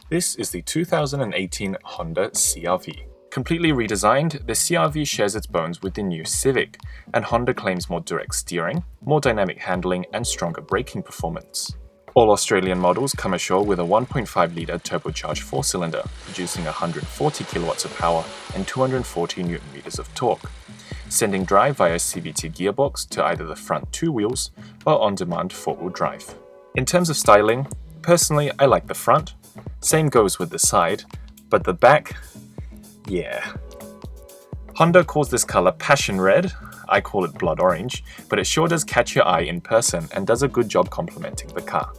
This is the 2018 Honda CR-V. Completely redesigned, the CR-V shares its bones with the new Civic, and Honda claims more direct steering, more dynamic handling, and stronger braking performance. All Australian models come ashore with a 1.5-litre turbocharged four-cylinder, producing 140 kilowatts of power and 240 Nm of torque, sending drive via CVT gearbox to either the front two wheels or on-demand four-wheel drive. In terms of styling, personally I like the front, same goes with the side, but the back, yeah. Honda calls this color passion red, I call it blood orange, but it sure does catch your eye in person and does a good job complementing the car.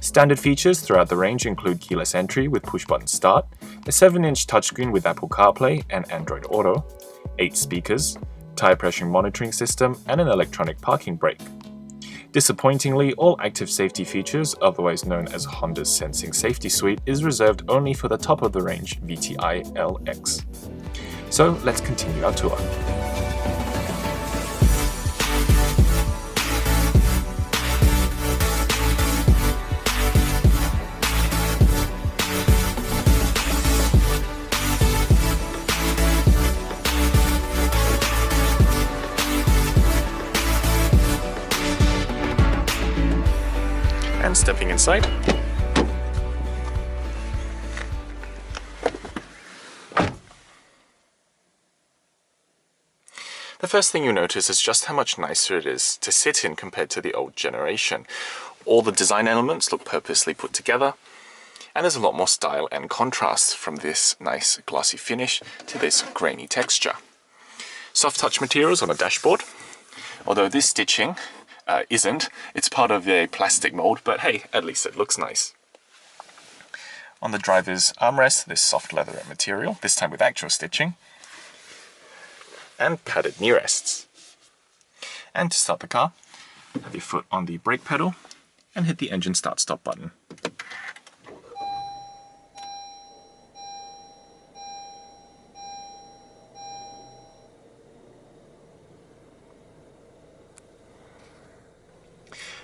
Standard features throughout the range include keyless entry with push-button start, a 7-inch touchscreen with Apple CarPlay and Android Auto, 8 speakers, tire pressure monitoring system, and an electronic parking brake. Disappointingly, all active safety features, otherwise known as Honda's Sensing Safety Suite, is reserved only for the top-of-the-range VTI LX. So let's continue our tour. And stepping inside, the first thing you notice is just how much nicer it is to sit in compared to the old generation. All the design elements look purposely put together, and there's a lot more style and contrast from this nice glossy finish to this grainy texture. Soft touch materials on the dashboard, although this stitching it's part of a plastic mold, but hey, at least it looks nice. On the driver's armrest, this soft leatherette material, this time with actual stitching, and padded knee rests. And to start the car, have your foot on the brake pedal and hit the engine start-stop button.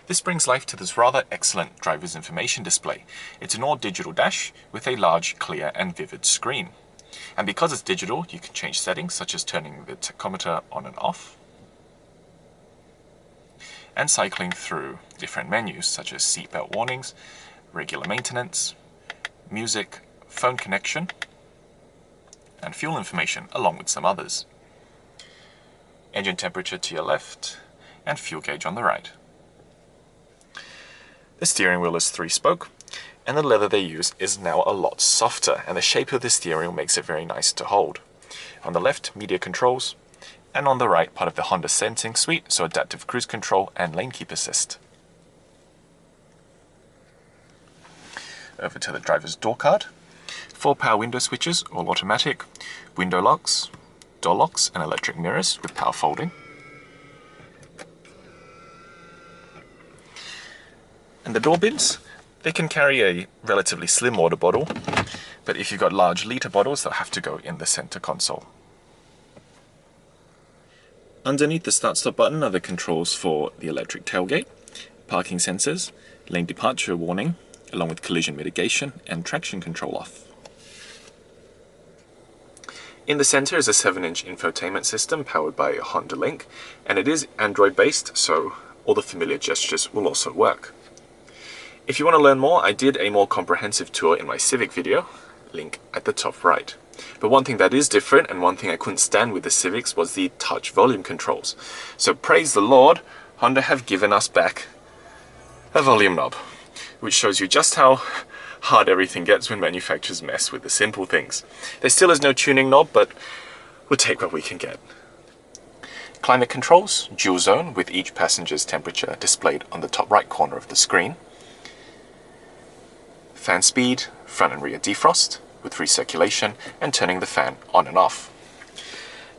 This brings life to this rather excellent driver's information display. It's an all-digital dash with a large, clear and vivid screen. And because it's digital, you can change settings such as turning the tachometer on and off, and cycling through different menus such as seatbelt warnings, regular maintenance, music, phone connection, and fuel information, along with some others. Engine temperature to your left, and fuel gauge on the right. The steering wheel is 3-spoke, and the leather they use is now a lot softer, and the shape of the steering wheel makes it very nice to hold. On the left, media controls, and on the right, part of the Honda Sensing Suite, so adaptive cruise control and lane keep assist. Over to the driver's door card. 4 power window switches, all automatic, window locks, door locks, and electric mirrors with power folding. And the door bins, they can carry a relatively slim water bottle, but if you've got large litre bottles, they'll have to go in the center console. Underneath the start-stop button are the controls for the electric tailgate, parking sensors, lane departure warning, along with collision mitigation and traction control off. In the center is a 7-inch infotainment system powered by a Honda Link, and it is Android based, so all the familiar gestures will also work. If you want to learn more, I did a more comprehensive tour in my Civic video, link at the top right. But one thing that is different, and one thing I couldn't stand with the Civics, was the touch volume controls. So praise the Lord, Honda have given us back a volume knob, which shows you just how hard everything gets when manufacturers mess with the simple things. There still is no tuning knob, but we'll take what we can get. Climate controls, dual zone, with each passenger's temperature displayed on the top right corner of the screen. Fan speed, front and rear defrost, with recirculation and turning the fan on and off.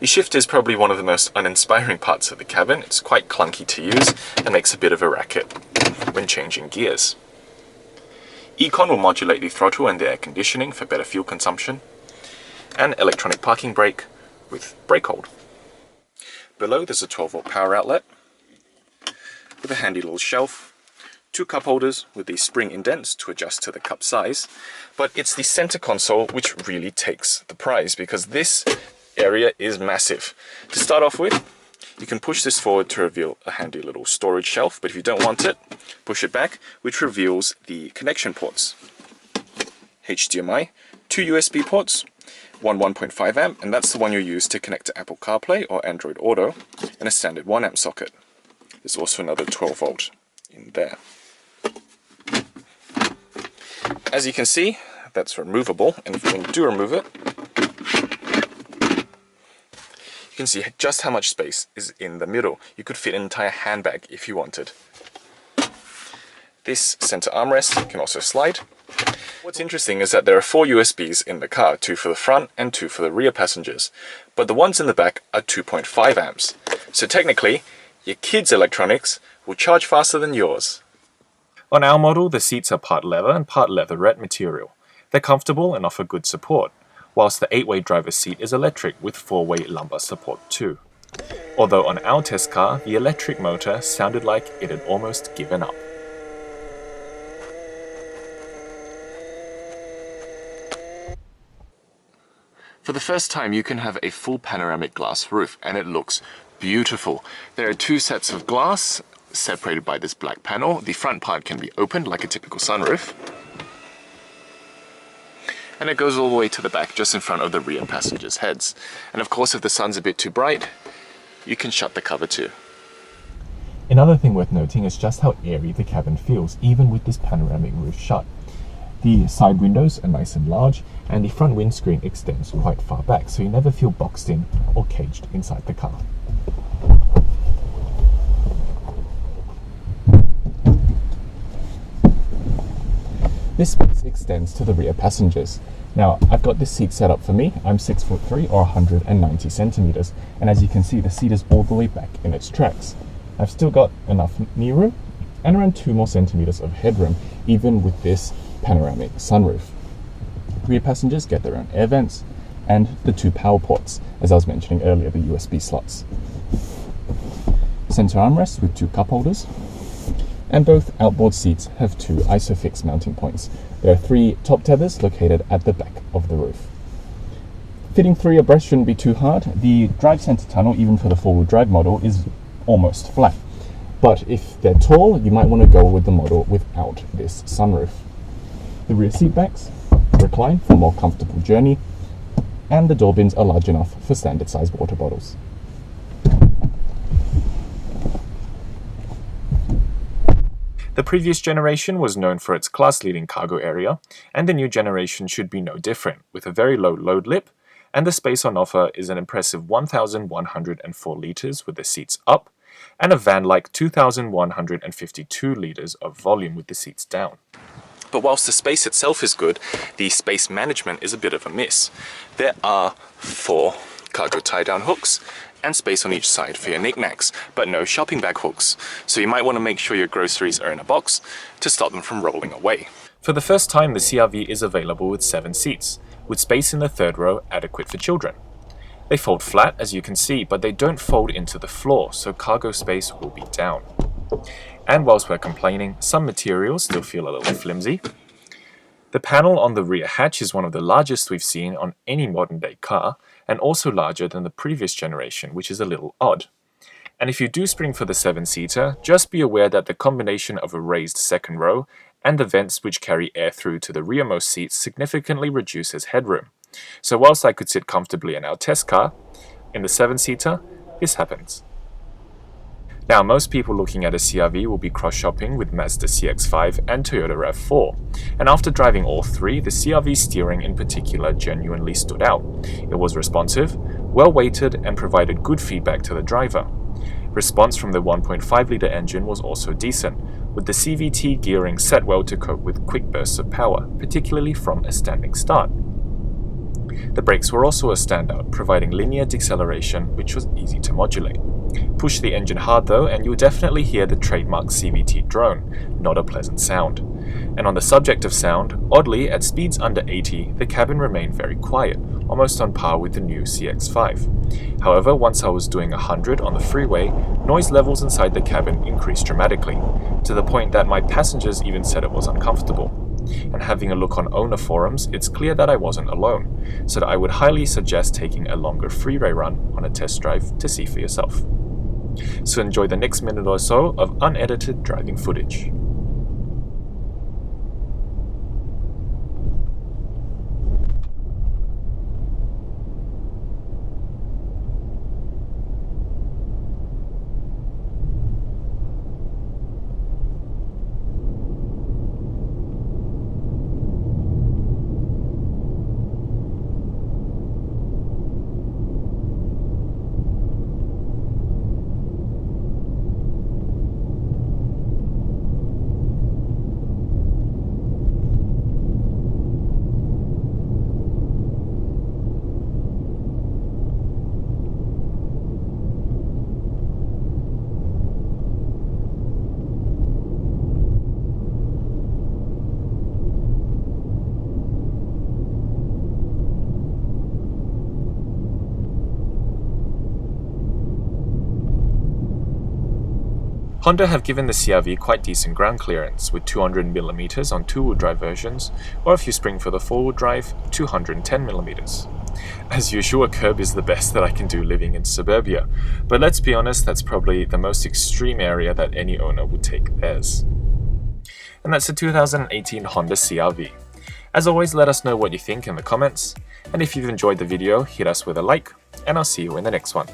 The shifter is probably one of the most uninspiring parts of the cabin. It's quite clunky to use and makes a bit of a racket when changing gears. Econ will modulate the throttle and the air conditioning for better fuel consumption. And electronic parking brake with brake hold. Below there's a 12-volt power outlet with a handy little shelf Two cup holders with these spring indents to adjust to the cup size, but it's the center console which really takes the prize because this area is massive. To start off with, you can push this forward to reveal a handy little storage shelf, but if you don't want it, push it back, which reveals the connection ports. HDMI, two USB ports, one 1.5 amp, and that's the one you use to connect to Apple CarPlay or Android Auto, and a standard 1 amp socket. There's also another 12 volt in there. As you can see, that's removable, and if you do remove it, you can see just how much space is in the middle. You could fit an entire handbag if you wanted. This center armrest can also slide. What's interesting is that there are 4 USBs in the car, 2 for the front and 2 for the rear passengers, but the ones in the back are 2.5 amps. So technically, your kids' electronics will charge faster than yours. On our model, the seats are part leather and part leatherette material. They're comfortable and offer good support, whilst the 8-way driver's seat is electric with 4-way lumbar support too. Although on our test car, the electric motor sounded like it had almost given up. For the first time, you can have a full panoramic glass roof, and it looks beautiful. There are 2 sets of glass separated by this black panel. The front part can be opened like a typical sunroof, and it goes all the way to the back just in front of the rear passengers' heads. And of course, if the sun's a bit too bright, you can shut the cover too. Another thing worth noting is just how airy the cabin feels, even with this panoramic roof shut. The side windows are nice and large, and the front windscreen extends quite far back, so you never feel boxed in or caged inside the car. This space extends to the rear passengers. Now, I've got this seat set up for me. I'm 6'3" or 190 centimeters, and as you can see, the seat is all the way back in its tracks. I've still got enough knee room and around 2 more centimeters of headroom, even with this panoramic sunroof. Rear passengers get their own air vents and the 2 power ports, as I was mentioning earlier, the USB slots. Center armrests with 2 cup holders, and both outboard seats have 2 ISOFIX mounting points. There are 3 top tethers located at the back of the roof. Fitting 3 abreast shouldn't be too hard. The drive center tunnel, even for the 4-wheel drive model, is almost flat. But if they're tall, you might want to go with the model without this sunroof. The rear seat backs recline for a more comfortable journey, and the door bins are large enough for standard size water bottles. The previous generation was known for its class-leading cargo area, and the new generation should be no different, with a very low load lip, and the space on offer is an impressive 1,104 litres with the seats up, and a van-like 2,152 litres of volume with the seats down. But whilst the space itself is good, the space management is a bit of a miss. There are 4 cargo tie-down hooks, and space on each side for your knickknacks, but no shopping bag hooks, so you might want to make sure your groceries are in a box to stop them from rolling away. For the first time, the CR-V is available with 7 seats, with space in the 3rd row adequate for children. They fold flat, as you can see, but they don't fold into the floor, so cargo space will be down. And whilst we're complaining, some materials still feel a little flimsy. The panel on the rear hatch is one of the largest we've seen on any modern-day car, and also larger than the previous generation, which is a little odd. And if you do spring for the 7-seater, just be aware that the combination of a raised 2nd row and the vents which carry air through to the rearmost seats significantly reduces headroom. So whilst I could sit comfortably in our test car, in the 7-seater, this happens. Now, most people looking at a CR-V will be cross-shopping with Mazda CX-5 and Toyota RAV4, and after driving all 3, the CR-V steering in particular genuinely stood out. It was responsive, well-weighted, and provided good feedback to the driver. Response from the 1.5-litre engine was also decent, with the CVT gearing set well to cope with quick bursts of power, particularly from a standing start. The brakes were also a standout, providing linear deceleration, which was easy to modulate. Push the engine hard though and you'll definitely hear the trademark CVT drone, not a pleasant sound. And on the subject of sound, oddly, at speeds under 80, the cabin remained very quiet, almost on par with the new CX-5. However, once I was doing 100 on the freeway, noise levels inside the cabin increased dramatically, to the point that my passengers even said it was uncomfortable. And having a look on owner forums, it's clear that I wasn't alone, so that I would highly suggest taking a longer freeway run on a test drive to see for yourself. So enjoy the next minute or so of unedited driving footage. Honda have given the CR-V quite decent ground clearance with 200mm on two-wheel drive versions, or if you spring for the four-wheel drive, 210mm. As usual, a curb is the best that I can do living in suburbia, but let's be honest, that's probably the most extreme area that any owner would take theirs. And that's the 2018 Honda CR-V. As always, let us know what you think in the comments, and if you've enjoyed the video, hit us with a like, and I'll see you in the next one.